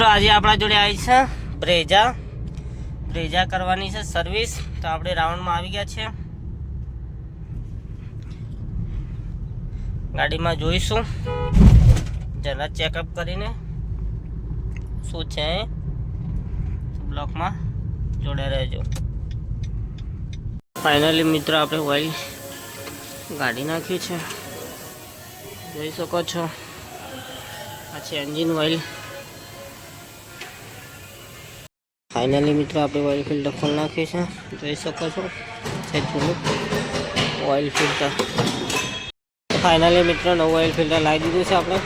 મિત્રો આજે આપણા જોડે આવી છે બ્રેઝા કરવાની છે સર્વિસ। તો આપણે રાઉન્ડમાં આવી ગયા છે, ગાડીમાં જોઈશું, જરા ચેકઅપ કરીને શું છે બ્લોકમાં જોડે રહેજો। ફાઇનલી મિત્રો આપણે ઓઇલ ગાડી નાખ્યું છે, જોઈ શકો છો। આ છે એન્જિન ઓઇલ। ફાઇનલી મિત્રો આપણે ઓઇલ ફિલ્ટર ખોલી નાખ્યું છે, જોઈ શકો છો છે જૂનું ઓઇલ ફિલ્ટર। ફાઇનલી મિત્રો નવું ઓઇલ ફિલ્ટર લાવી દીધું છે આપણે,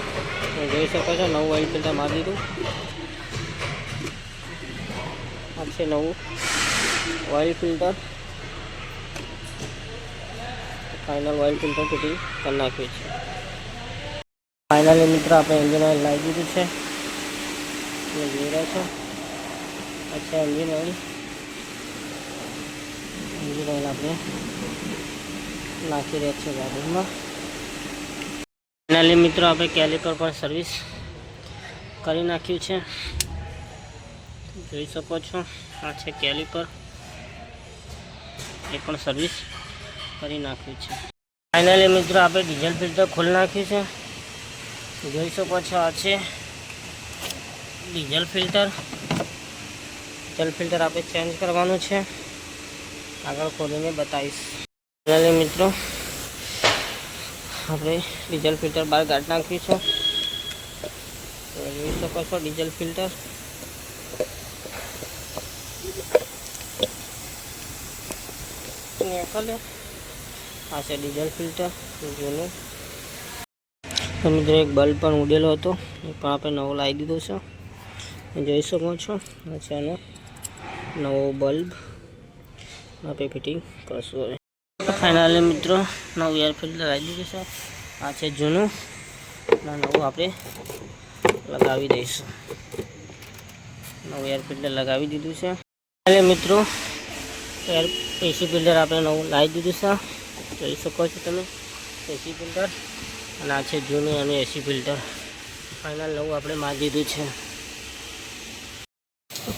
જોઈ શકો છો નવું ઓઇલ ફિલ્ટર મારી દીધું। આ છે નવું oil filter, final oil filter fitting કરી નાખ્યું છે। ફાઇનલી મિત્રો આપણે એન્જિન ઓઇલ લાવી દીધું છે, જોઈ રહ્યા છો। अच्छा एंजिन ऑयल આપણે નાખી રહ્યા છીએ ગાડીમાં। ફાઇનલી મિત્રો આપણે કેલિપર પર સર્વિસ કરી નાખ્યું છે, જોઈ શકો છો। આ છે કેલિપર, એ પણ સર્વિસ કરી નાખ્યું છે। ફાઇનલી મિત્રો આપણે ડીઝલ ફિલ્ટર ખોલી નાખ્યું છે, જોઈ શકો છો। આ છે ડીઝલ ફિલ્ટર આપણે ચેન્જ કરવાનું છે, આગળ ખોલીને બતાવીશ। ફાઇનલી મિત્રો આપણે ડીઝલ ફિલ્ટર બહાર કાઢી નાખ્યું છે, જોઈ શકો છો ડીઝલ ફિલ્ટર। આ છે ડીઝલ ફિલ્ટર જૂનું। તો મિત્રો એક બલ્બ પણ ઉડેલો હતો, એ પણ આપણે નવો લાવી દીધો છે, જોઈ શકો છો। આ છે આનો નવો બલ્બ આપણે ફિટિંગ કરશું હવે। ફાઇનલી મિત્રો નવું એર ફિલ્ટર આવી દીધું છે, આ છે જૂનું, નવું આપણે લગાવી દઈશું। નવું એર ફિલ્ટર લગાવી દીધું છે। ફાઇનલી મિત્રો એસી ફિલ્ટર આપણે નવું લાવી દીધું છે, જોઈ શકો છો તમે એસી ફિલ્ટર। અને આ છે જૂનું અને એસી ફિલ્ટર, ફાઇનલ નવું આપણે મારી દીધું છે।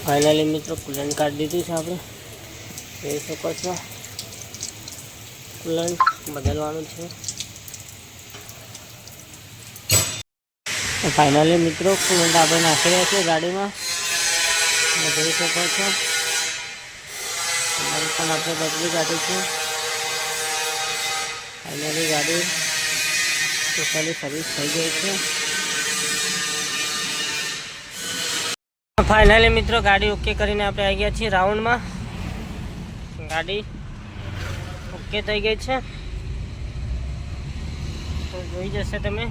ફાઇનલી મિત્રો કુલન્ટ કાઢી દીધું છે આપણે, જોઈ શકો છો કુલન્ટ બદલવાનું છે। ફાઇનલી મિત્રો કુલન્ટ આપણે નાખી રહ્યા છીએ ગાડીમાં, જોઈ શકો છો। અમારી પણ આપણે બદલી કાઢી છે। ફાઇનલી ગાડી ટોટલી સર્વિસ થઈ ગઈ છે। ફાઇનલી મિત્રો ગાડી ઓકે કરીને આપણે આવી ગયા છીએ રાઉન્ડમાં, ગાડી ઓકે થઈ ગઈ છે, તો જોઈ જશે તમે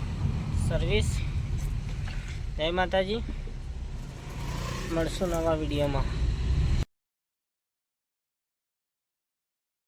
સર્વિસ। જય માતાજી, મળશું નવા વિડીયોમાં।